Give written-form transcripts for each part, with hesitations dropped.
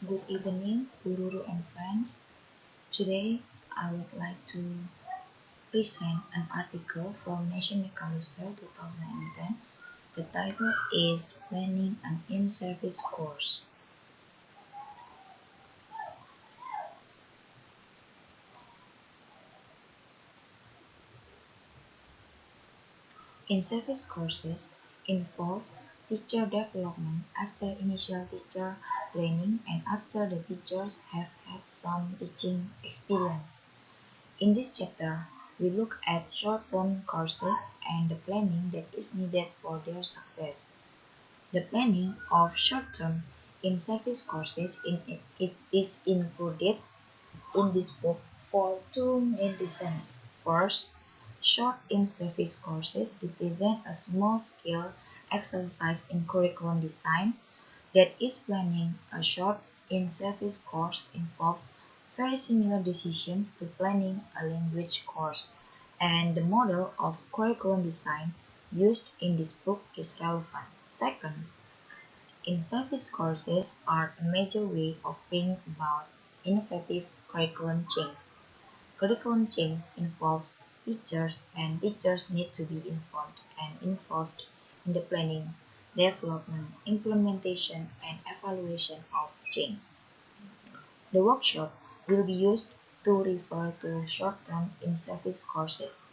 Good evening, Ruruh and friends. Today, I would like to present an article from Nation Macalister 2010. The title is Planning an In-Service Course. In-service courses involve teacher development after initial teacher training and after the teachers have had some teaching experience. In this chapter, we look at short-term courses and the planning that is needed for their success. The planning of short-term in-service courses is included in this book for two main reasons. First, short in-service courses represent a small-scale exercise in curriculum design. That is, planning a short in-service course involves very similar decisions to planning a language course, and the model of curriculum design used in this book is relevant. Second, in-service courses are a major way of bringing about innovative curriculum change. Curriculum change involves teachers, and teachers need to be informed and involved in the planning, development, implementation, and evaluation of change. The workshop will be used to refer to short-term in-service courses,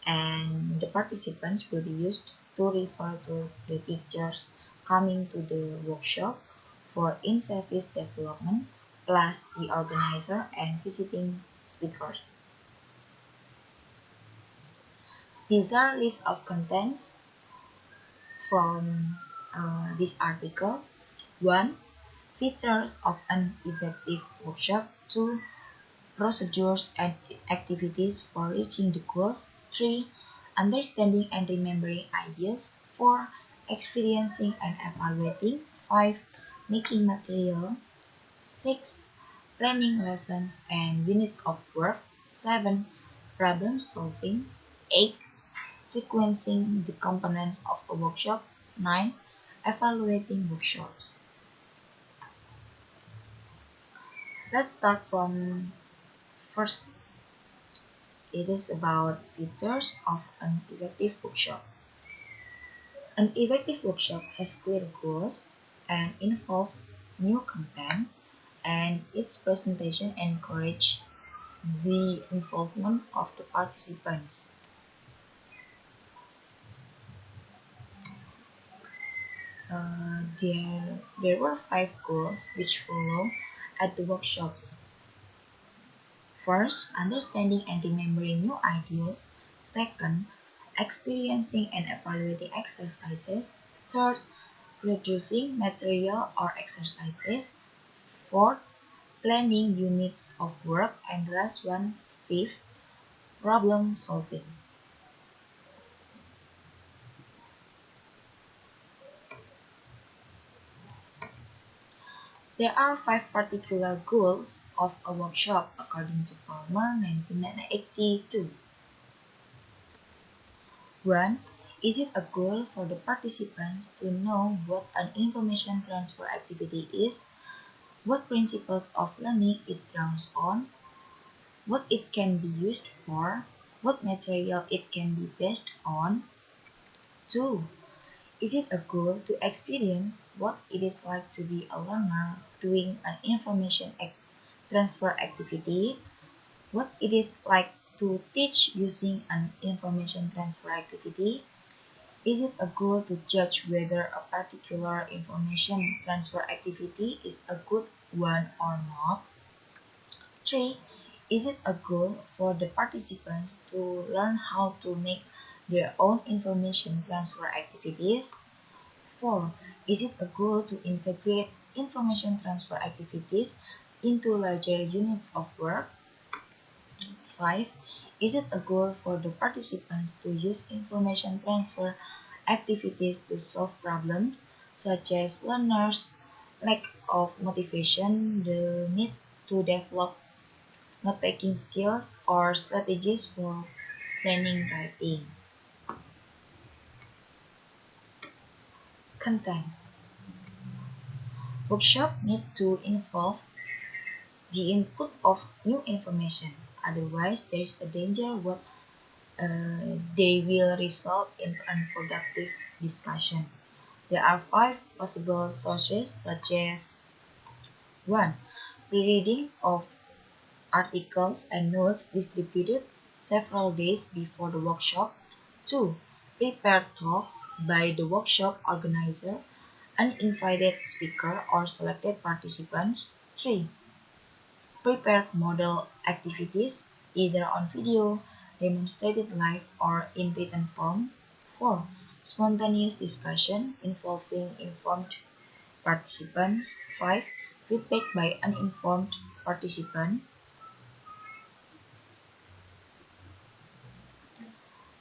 and the participants will be used to refer to the teachers coming to the workshop for in-service development, plus the organizer and visiting speakers. These are lists of contents from this article. 1. Features of an effective workshop. 2. Procedures and activities for reaching the goals. 3. Understanding and remembering ideas. 4. Experiencing and evaluating. 5. Making material. 6. Planning lessons and units of work. 7. Problem solving. 8. Sequencing the components of a workshop. 9. Evaluating workshops. Let's start from first. It is about features of an effective workshop. An effective workshop has clear goals and involves new content, and its presentation encourages the involvement of the participants. There were 5 goals which follow at the workshops. First, understanding and remembering new ideas. Second, experiencing and evaluating exercises. Third, producing material or exercises. Fourth, planning units of work. And the last one, fifth, problem solving. There are 5 particular goals of a workshop according to Palmer 1982. 1. Is it a goal for the participants to know what an information transfer activity is, what principles of learning it draws on, what it can be used for, what material it can be based on? 2. Is it a goal to experience what it is like to be a learner doing an information transfer activity, what it is like to teach using an information transfer activity? Is it a goal to judge whether a particular information transfer activity is a good one or not? 3. Is it a goal for the participants to learn how to make their own information transfer activities? 4. Is it a goal to integrate information transfer activities into larger units of work? 5. Is it a goal for the participants to use information transfer activities to solve problems such as learners' lack of motivation, the need to develop note-taking skills, or strategies for planning writing? Content. Workshop need to involve the input of new information. Otherwise, there is a danger what they will result in unproductive discussion. There are five possible sources such as 1. Rereading of articles and notes distributed several days before the workshop. 2. Prepared talks by the workshop organizer, uninvited speaker or selected participants. 3. Prepared model activities, either on video, demonstrated live, or in written form. 4. Spontaneous discussion involving informed participants. 5. Feedback by uninformed participant.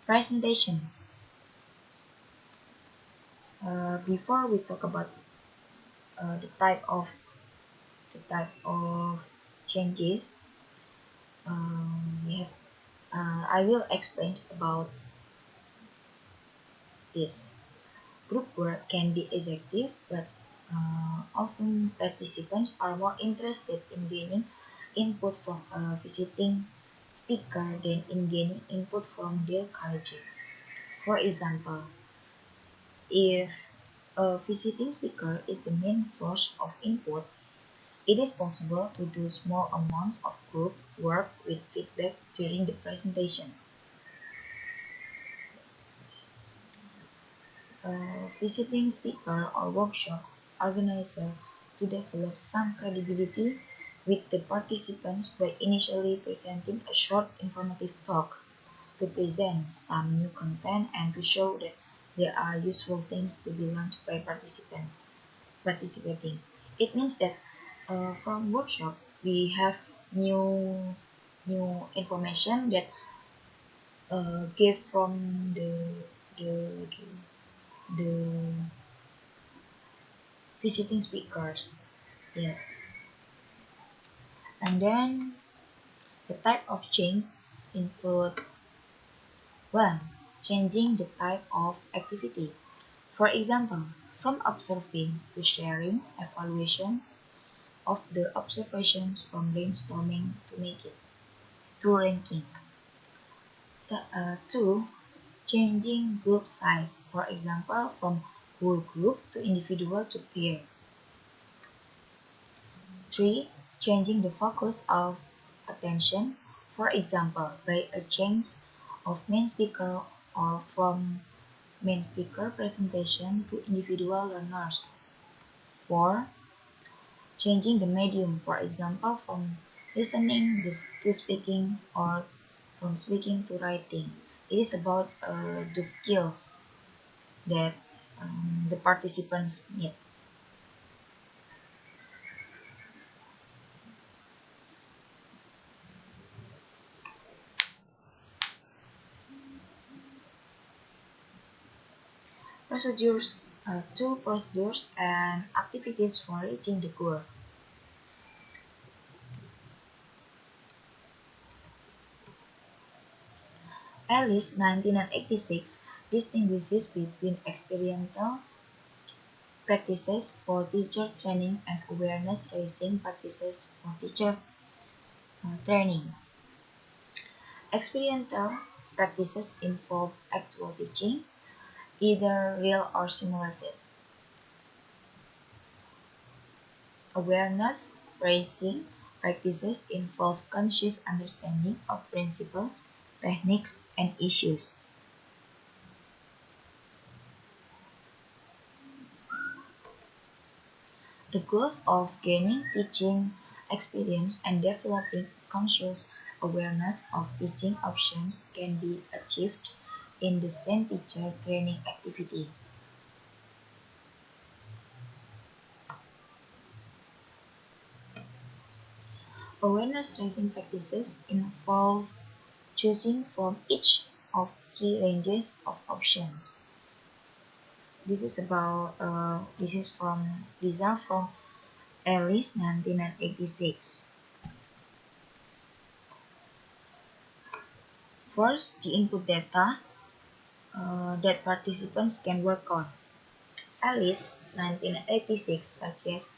Presentation. Before we talk about the type of changes, we have I will explain about this. Group work can be effective, but often participants are more interested in gaining input from a visiting speaker than in gaining input from their colleagues. For example, if a visiting speaker is the main source of input, it is possible to do small amounts of group work with feedback during the presentation. A visiting speaker or workshop organizer to develop some credibility with the participants by initially presenting a short informative talk, to present some new content and to show that there are useful things to be learned by participating. It means that from workshop we have new information that give from the visiting speakers. Yes, and then the type of change include 1. Changing the type of activity. For example, from observing to sharing, evaluation of the observations, from brainstorming to make it to ranking. 2. Changing group size. For example, from whole group to individual to peer. 3. Changing the focus of attention. For example, by a change of main speaker or from main speaker presentation to individual learners. 4. Changing the medium, for example, from listening to speaking or from speaking to writing. It is about the skills that the participants need. Two procedures and activities for reaching the goals. Alice, 1986, distinguishes between experiential practices for teacher training and awareness-raising practices for teacher training. Experiential practices involve actual teaching, either real or simulated. Awareness-raising practices involve conscious understanding of principles, techniques, and issues. The goals of gaining teaching experience and developing conscious awareness of teaching options can be achieved in the same teacher training activity. Awareness-raising practices involve choosing from each of three ranges of options. These are from Alice, 1986. First, the input data that participants can work on. Alice, 1986, suggests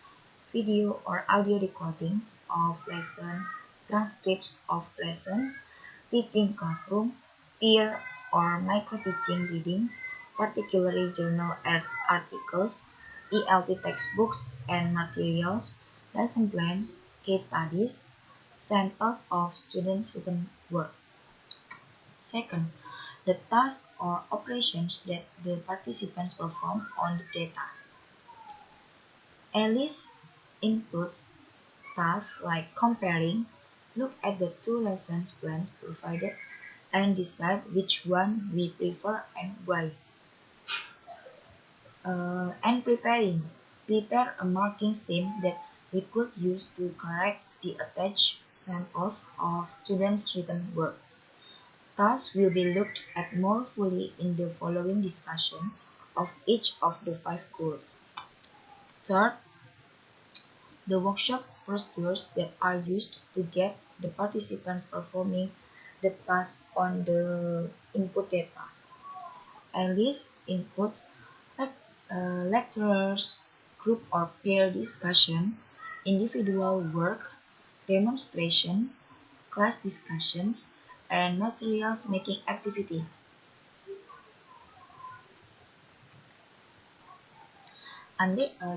video or audio recordings of lessons, transcripts of lessons, teaching classroom, peer or micro-teaching readings, particularly journal articles, ELT textbooks and materials, lesson plans, case studies, samples of students' written work. Second, the tasks or operations that the participants perform on the data. A list includes tasks like comparing, look at the two lessons plans provided, and decide which one we prefer and why. And preparing. Prepare a marking scheme that we could use to correct the attached samples of students' written work. Tasks will be looked at more fully in the following discussion of each of the 5 goals. Third, the workshop procedures that are used to get the participants performing the task on the input data. A list includes lecturers, group or peer discussion, individual work, demonstration, class discussions, and materials making activity.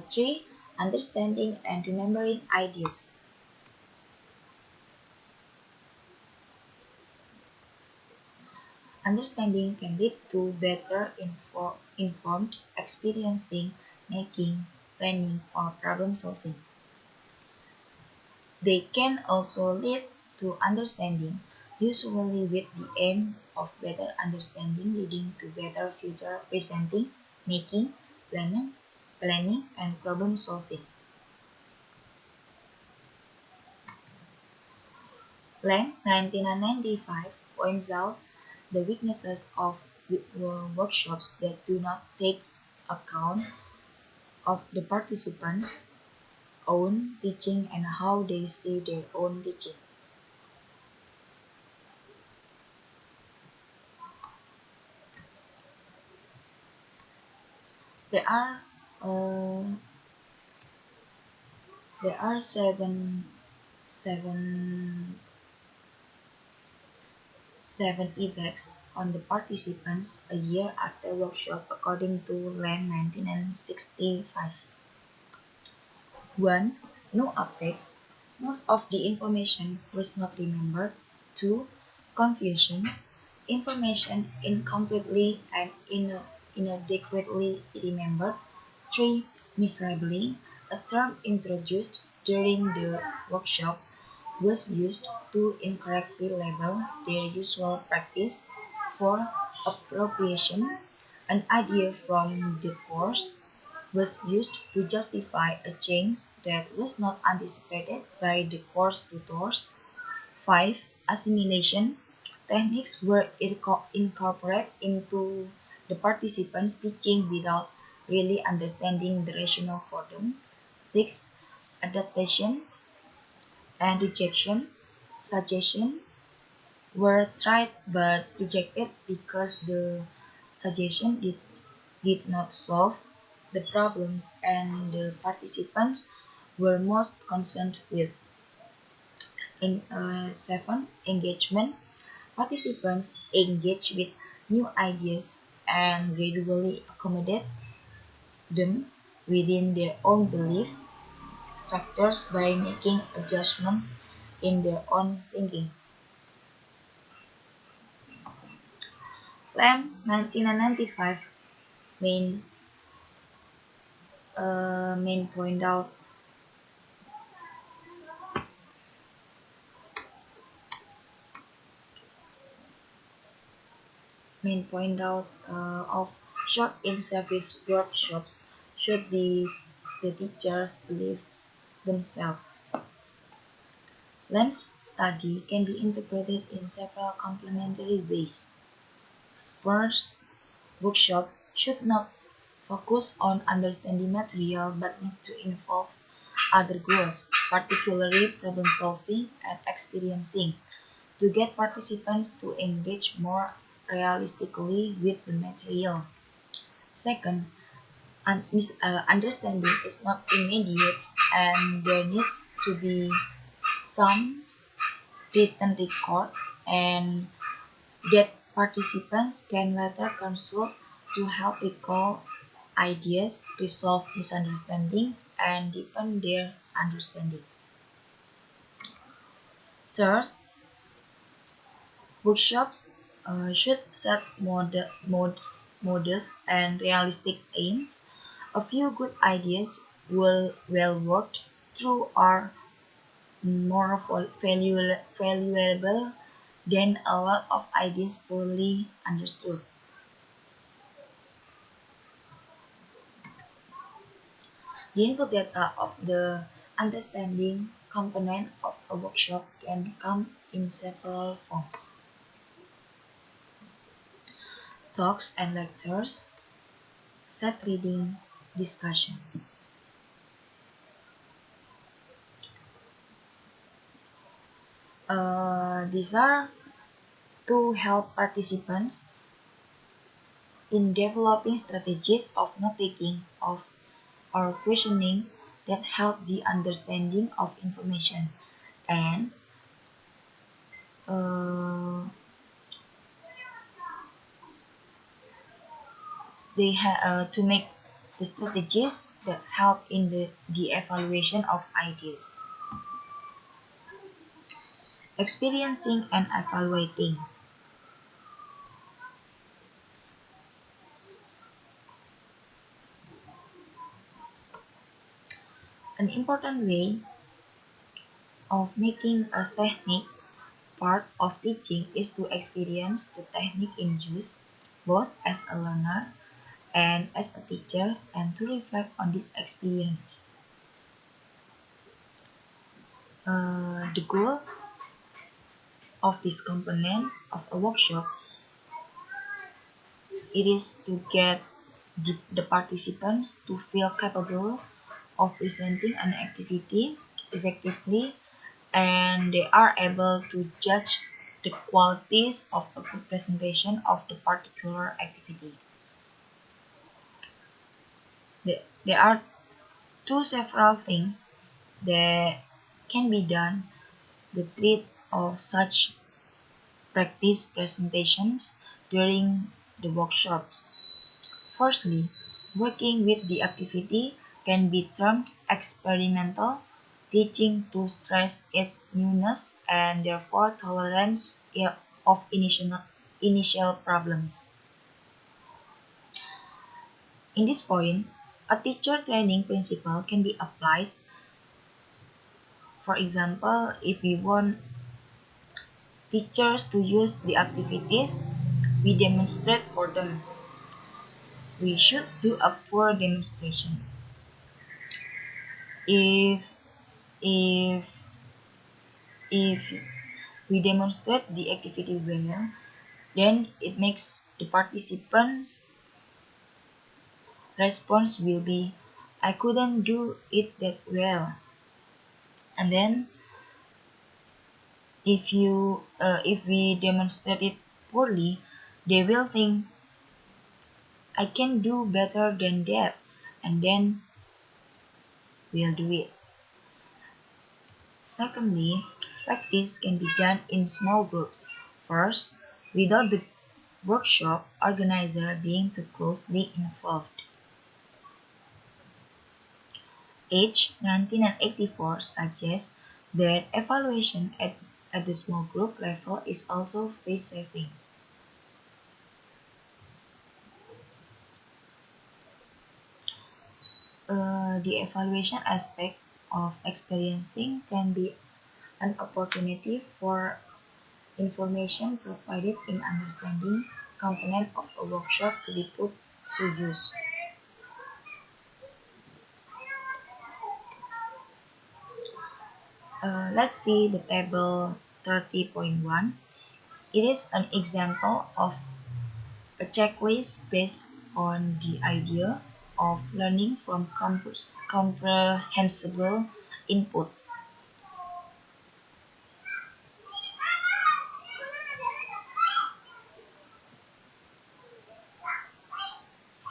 Three, understanding and remembering ideas. Understanding can lead to better informed experiencing, making, planning, or problem solving. They can also lead to understanding, usually with the aim of better understanding leading to better future presenting, making, planning, and problem solving. Lang 1995 points out the weaknesses of workshops that do not take account of the participants' own teaching and how they see their own teaching. There are uh, there are seven effects on the participants a year after workshop according to Lang 1965. 1. No uptake. Most of the information was not remembered. 2. Confusion. Information incompletely and inadequately remembered. 3. Mislabeling. A term introduced during the workshop was used to incorrectly label their usual practice. 4. Appropriation. An idea from the course was used to justify a change that was not anticipated by the course tutors. 5. Assimilation. Techniques were incorporated into the participants' teaching without really understanding the rationale for them. 6. Adaptation and rejection. Suggestions were tried but rejected because the suggestion did not solve the problems and the participants were most concerned with. 7. Engagement. Participants engage with new ideas and gradually accommodate them within their own belief structures by making adjustments in their own thinking. Lamb 1995 main main point out of short in-service workshops should be the teachers believe themselves. Lamb's study can be interpreted in several complementary ways. First, workshops should not focus on understanding material but need to involve other goals, particularly problem solving and experiencing, to get participants to engage more realistically with the material. Second, understanding is not immediate, and there needs to be some written record and that participants can later consult to help recall ideas, resolve misunderstandings, and deepen their understanding. Third, workshops should set modest and realistic aims. A few good ideas will well worked through are more valuable than a lot of ideas poorly understood. The input data of the understanding component of a workshop can come in several forms: talks and lectures, set reading, discussions. These are to help participants in developing strategies of note-taking of or questioning that help the understanding of information, and uh, to make the strategies that help in the evaluation of ideas. Experiencing and evaluating. An important way of making a technique part of teaching is to experience the technique in use, both as a learner and as a teacher, and to reflect on this experience. The goal of this component of a workshop it is to get the participants to feel capable of presenting an activity effectively, and they are able to judge the qualities of a good presentation of the particular activity. There are several things that can be done to treat of such practice presentations during the workshops. Firstly, working with the activity can be termed experimental, teaching to stress its newness and therefore tolerance of initial problems. In this point, a teacher training principle can be applied. For example, if we want teachers to use the activities, we demonstrate for them. We should do a poor demonstration. If if if we demonstrate the activity well, then it makes the participants' response will be, I couldn't do it that well. And then if we demonstrate it poorly, they will think I can do better than that, and then we'll do it. Secondly, practice can be done in small groups. First, without the workshop organizer being too closely involved. H. 1984 suggests that evaluation at the small group level is also face-saving. The evaluation aspect of experiencing can be an opportunity for information provided in understanding component of a workshop to be put to use. Let's see the table 30.1. It is an example of a checklist based on the idea of learning from comprehensible input.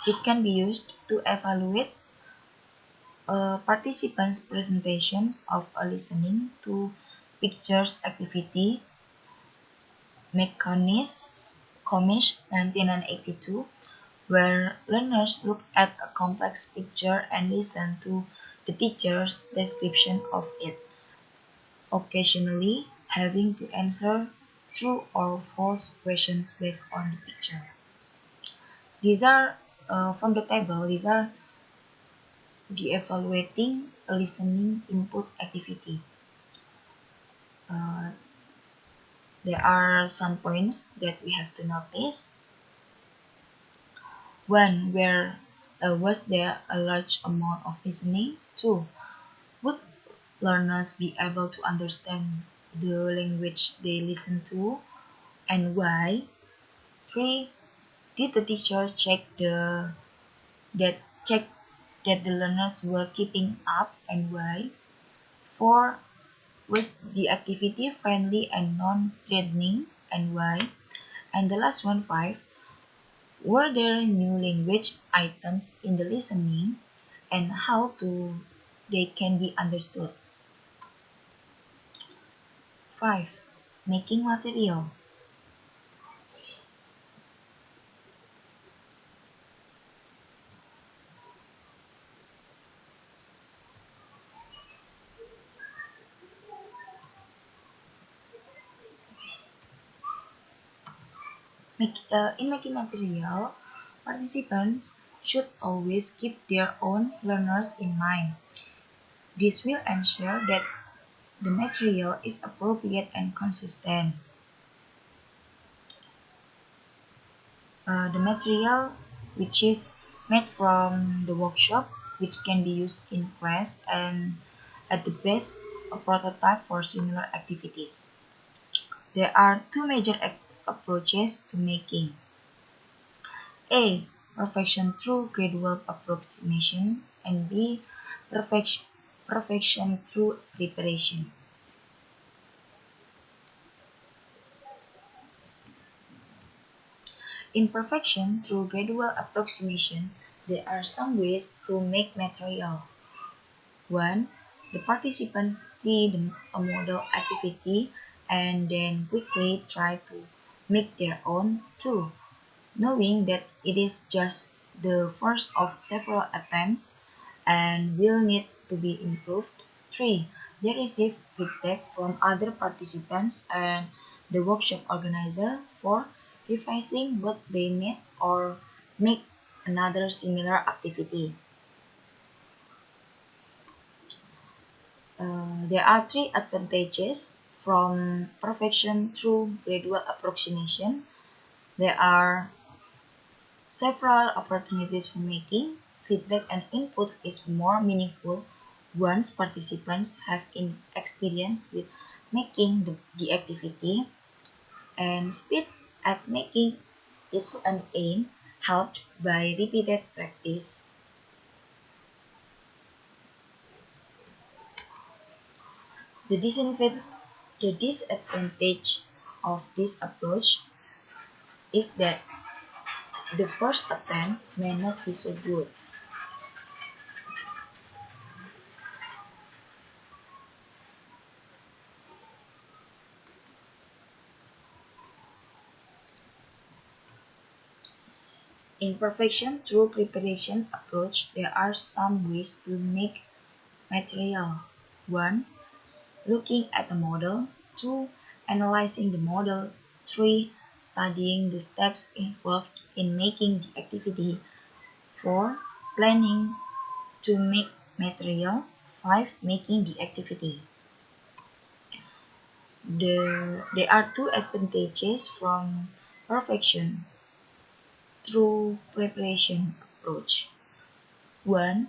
It can be used to evaluate a participant's presentations of a listening to pictures activity. Mechanis, Comish 1982, where learners look at a complex picture and listen to the teacher's description of it, occasionally having to answer true or false questions based on the picture. These are from the table, these are the evaluating a listening input activity. Uh, there are some points that we have to notice. One, where was there a large amount of listening? Two, would learners be able to understand the language they listen to and why? Three, did the teacher that check that the learners were keeping up and why? Four, was the activity friendly and non-threatening and why? And the last one, five, were there new language items in the listening and how they can be understood? 5. Making material. In making material, participants should always keep their own learners in mind. This will ensure that the material is appropriate and consistent. The material which is made from the workshop, which can be used in class and at the best a prototype for similar activities. There are two major approaches to making. A. Perfection through gradual approximation and B. Perfection through preparation. In perfection through gradual approximation, there are some ways to make material. 1. The participants see a model activity and then quickly try to make their own. 2. Knowing that it is just the first of several attempts and will need to be improved. 3. They receive feedback from other participants and the workshop organizer for revising what they made or make another similar activity. There are three advantages from perfection through gradual approximation. There are several opportunities for making. Feedback and input is more meaningful once participants have experience with making the activity, and speed at making is an aim helped by repeated practice. The disadvantage of this approach is that the first attempt may not be so good. In perfection through preparation approach, there are some ways to make material. 1. Looking at the model. 2. Analyzing the model. 3. Studying the steps involved in making the activity. 4. Planning to make material. 5. Making the activity. There are two advantages from perfection through preparation approach. 1.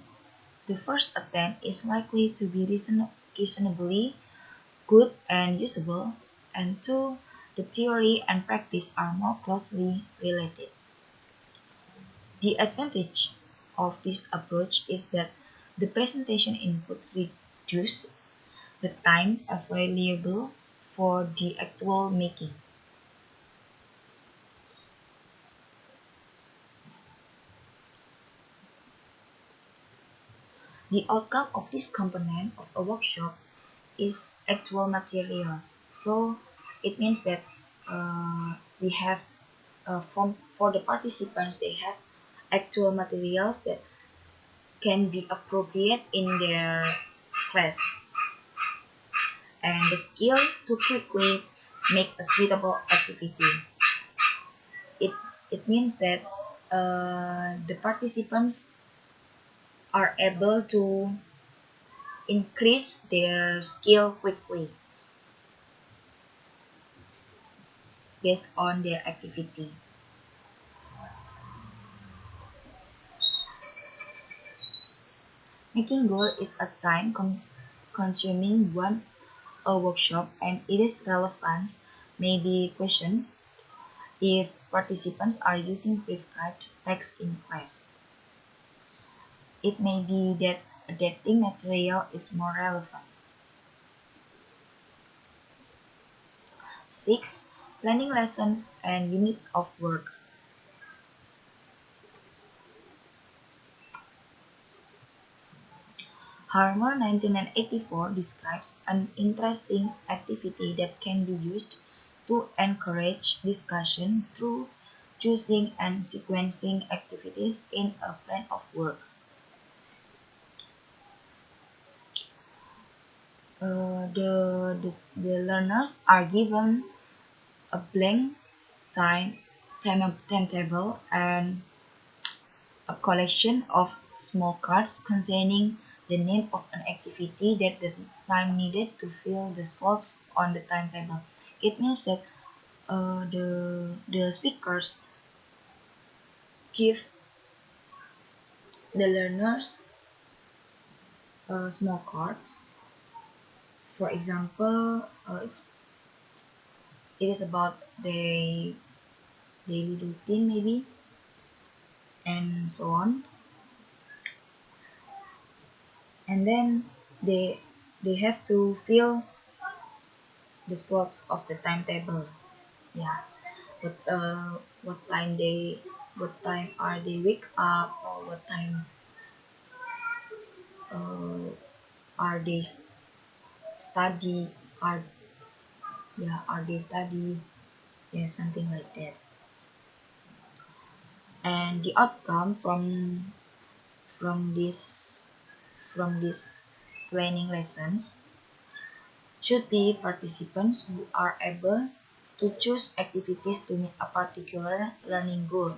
The first attempt is likely to be reasonably good and usable, and 2. The theory and practice are more closely related. The advantage of this approach is that the presentation input reduces the time available for the actual making. The outcome of this component of a workshop is actual materials. So it means that we have for the participants, they have actual materials that can be appropriate in their class, and the skill to quickly make a suitable activity. It, it means that the participants are able to increase their skill quickly based on their activity. Making goal is a time-consuming one a workshop, and its relevance may be questioned if participants are using prescribed text in class. It may be that adapting material is more relevant. 6. Planning lessons and units of work. Harmer 1984 describes an interesting activity that can be used to encourage discussion through choosing and sequencing activities in a plan of work. The learners are given a blank timetable and a collection of small cards containing the name of an activity that the time needed to fill the slots on the timetable. It means that the speakers give the learners small cards. For example, it is about their daily routine maybe, and so on. And then they have to fill the slots of the timetable. Yeah, what time are they wake up, or what time uh, are they study, are are they study, yeah, something like that. And the outcome from this from this planning lessons should be participants who are able to choose activities to meet a particular learning goal.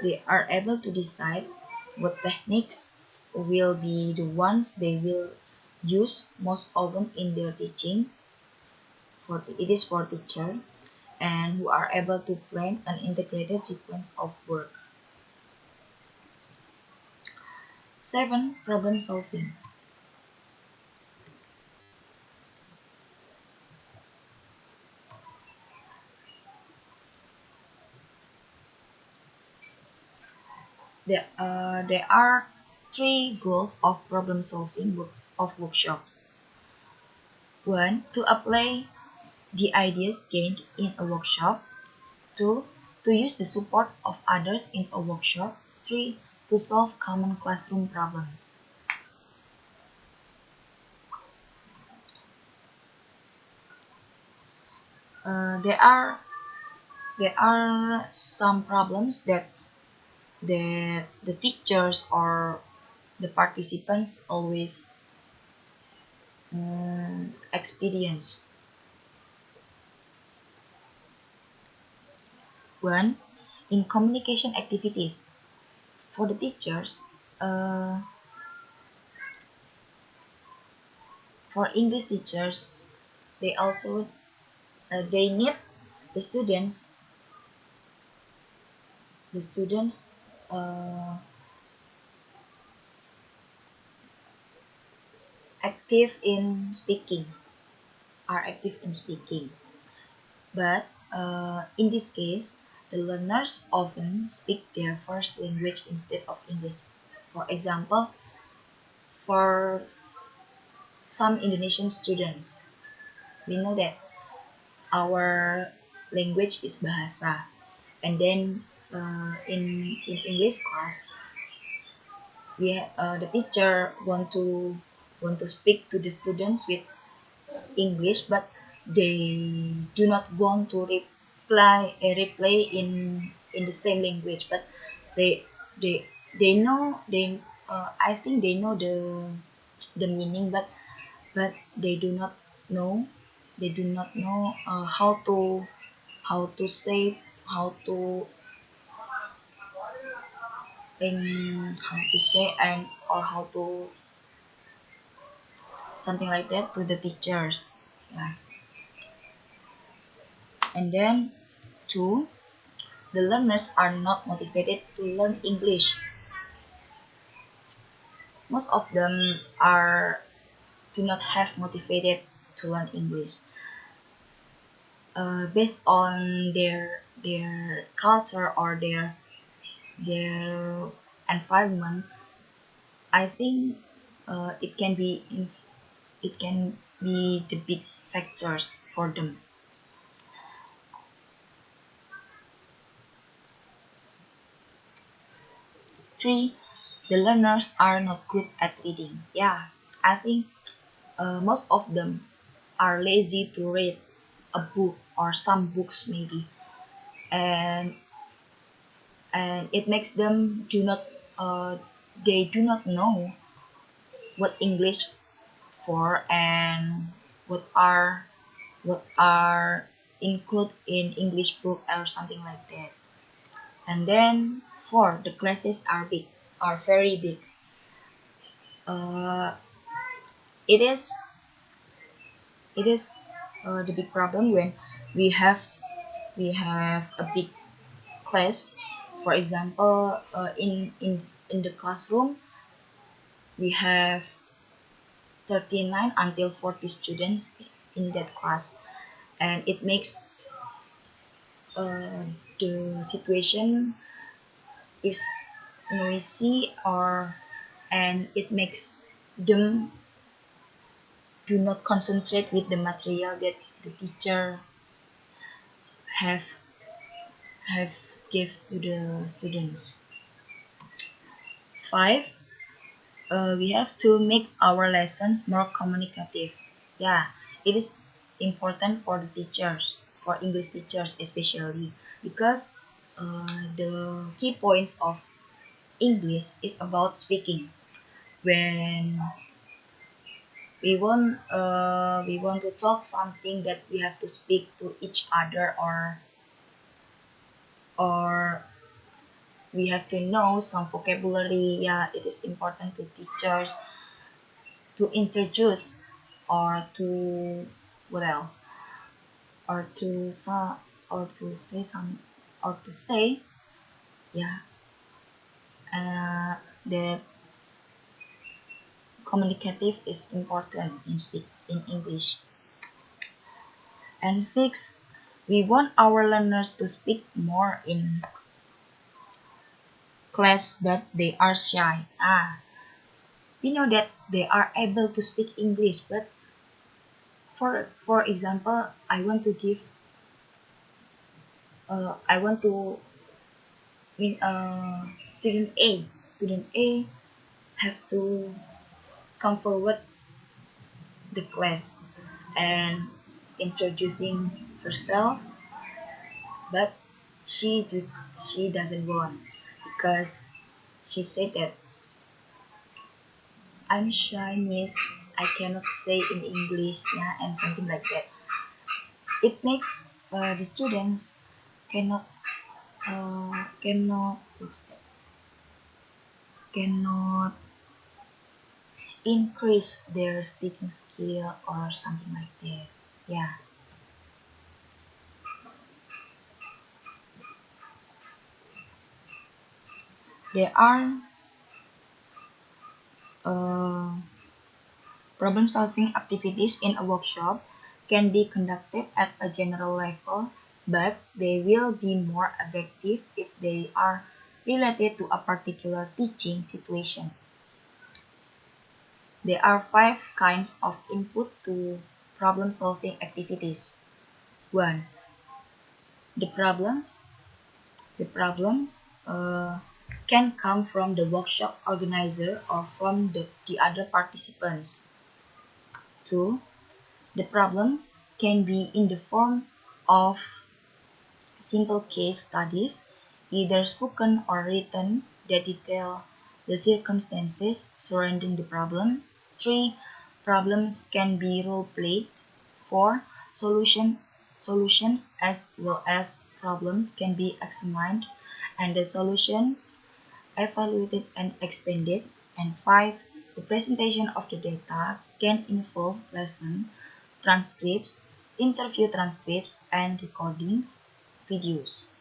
They are able to decide what techniques will be the ones they will use most often in their teaching. It is for teacher, and who are able to plan an integrated sequence of work. 7. Problem solving. There are three goals of problem solving of workshops. 1. To apply the ideas gained in a workshop. 2. To use the support of others in a workshop. 3. To solve common classroom problems. There are some problems that the teachers or the participants always experience. 1. In communication activities. For the teachers, for English teachers, they also they need the students the students uh, active in speaking are active in speaking. But in this case, the learners often speak their first language instead of English. For example, for some Indonesian students, we know that our language is bahasa, and then in English class, the teacher want to speak to the students with English, but they do not want to reply in the same language, but they they they know they I think they know the meaning, but they do not know how to say how to say and or how to something like that to the teachers. Yeah. And then two, the learners are not motivated to learn English. Most of them are do not have motivated to learn English. Based on their culture or their environment, I think it can be the big factors for them. Three, the learners are not good at reading. Yeah, I think most of them are lazy to read a book or some books maybe, and it makes them do not they do not know what English for and what are what are included in English book or something like that. And then four, the classes are very big. Uh, it is it is the big problem when we have a big class. For example, in the classroom we have 39 until 40 students in that class, and it makes uh, the situation is noisy or and it makes them do not concentrate with the material that the teacher have have give to the students. Five, we have to make our lessons more communicative. Yeah, it is important for the teachers, for English teachers especially, because the key points of English is about speaking. When we want to talk something that we have to speak to each other, or we have to know some vocabulary. Yeah, it is important to teachers to introduce or to what else or to some or to say some or to say, yeah, that communicative is important in speak in English. And six, we want our learners to speak more in class, but they are shy. We know that they are able to speak English, but for example, I want to student A. Student A have to come forward the class and introducing herself, but she doesn't want because she said that I'm shy, miss. I cannot say in English, yeah, and something like that. It makes the students cannot what's that? Cannot increase their speaking skill or something like that. Yeah, there are uh, problem-solving activities in a workshop can be conducted at a general level, but they will be more effective if they are related to a particular teaching situation. There are 5 kinds of input to problem-solving activities. 1. The problems. The problems. can come from the workshop organizer or from the other participants. 2. The problems can be in the form of simple case studies, either spoken or written, that detail the circumstances surrounding the problem. 3. Problems can be role-played. 4. Solutions as well as problems can be examined and the solutions evaluated and expanded. And 5. The presentation of the data can involve lesson transcripts, interview transcripts, and recordings, videos.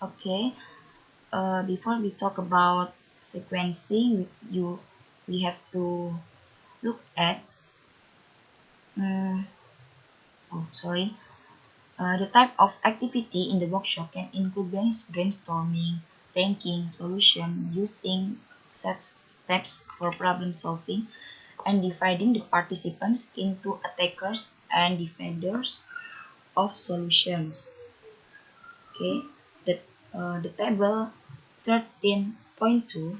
Okay, before we talk about sequencing, we have to look at um, the type of activity in the workshop can include brainstorming, ranking, solution, using set steps for problem solving, and dividing the participants into attackers and defenders of solutions. Okay, the table 13.2.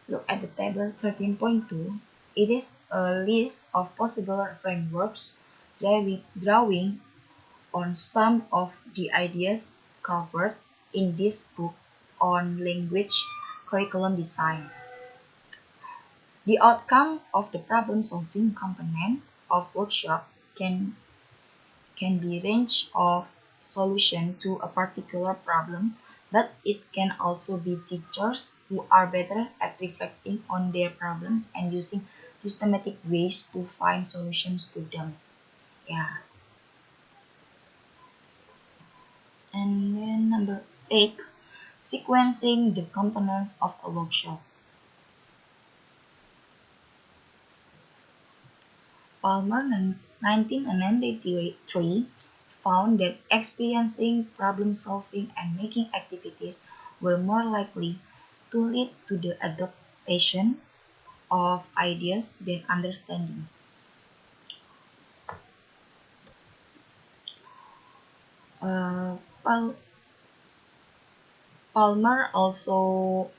Look at the table 13.2. It is a list of possible frameworks drawing on some of the ideas covered in this book on language curriculum design. The outcome of the problem-solving component of workshop can be range of solution to a particular problem, but it can also be teachers who are better at reflecting on their problems and using systematic ways to find solutions to them. Yeah. And then number 8, sequencing the components of a workshop. Palmer, 1993, found that experiencing problem-solving and making activities were more likely to lead to the adoption of ideas than understanding. Pal Palmer also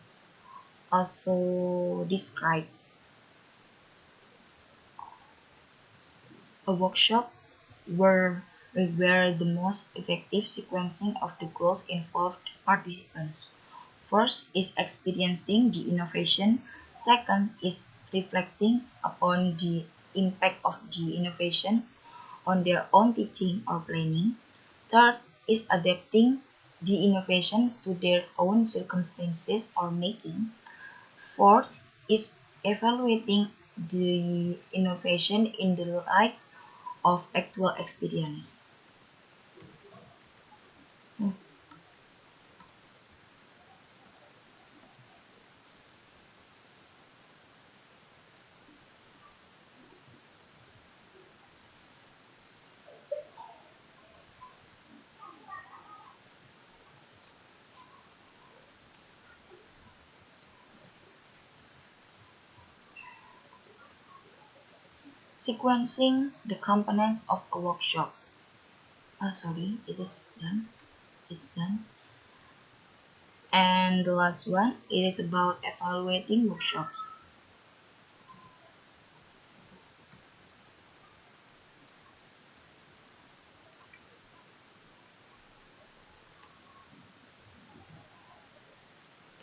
described a workshop where the most effective sequencing of the goals involved participants. First is experiencing the innovation. Second is reflecting upon the impact of the innovation on their own teaching or planning. Third is adapting the innovation to their own circumstances or making. Fourth is evaluating the innovation in the light of actual experience. Sequencing the components of a workshop. It is done. It's done. And the last one, it is about evaluating workshops.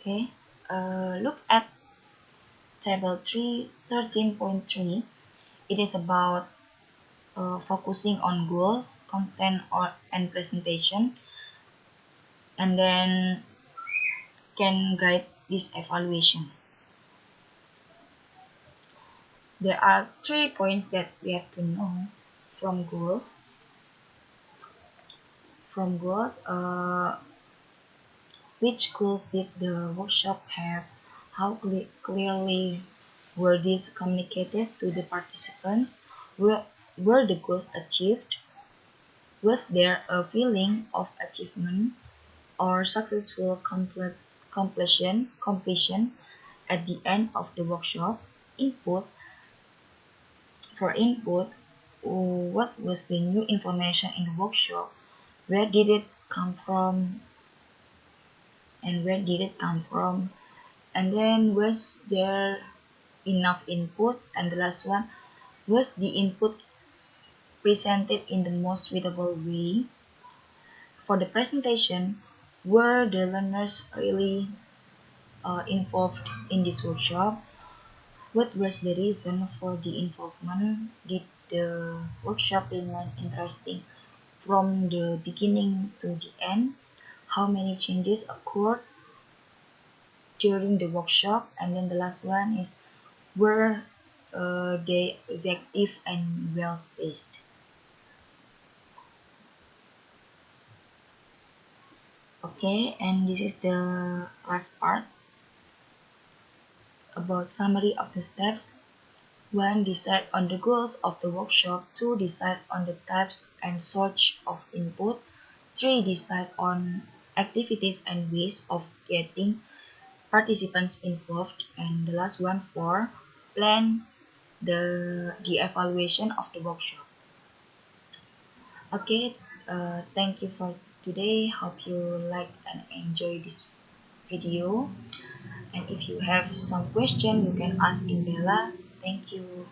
Okay, look at table 13.3. It is about focusing on goals, content, and presentation, and then can guide this evaluation. There are 3 points that we have to know from goals. Which goals did the workshop have? How clearly were these communicated to the participants? Were the goals achieved? Was there a feeling of achievement or successful completion? At the end of the workshop, input input, what was the new information in the workshop? Where did it come from? And where did it come from? And then, was there enough input? And the last one, was the input presented in the most suitable way? For the presentation, were the learners really involved in this workshop? What was the reason for the involvement? Did the workshop remain interesting from the beginning to the end? How many changes occurred during the workshop? And then the last one is, were they effective and well spaced? Okay, and this is the last part about summary of the steps. 1. Decide on the goals of the workshop. 2. Decide on the types and source of input. 3. Decide on activities and ways of getting participants involved. And the last one, 4. Plan the evaluation of the workshop. Okay, thank you for today. Hope you like and enjoy this video. And if you have some question, you can ask in Bella. Thank you.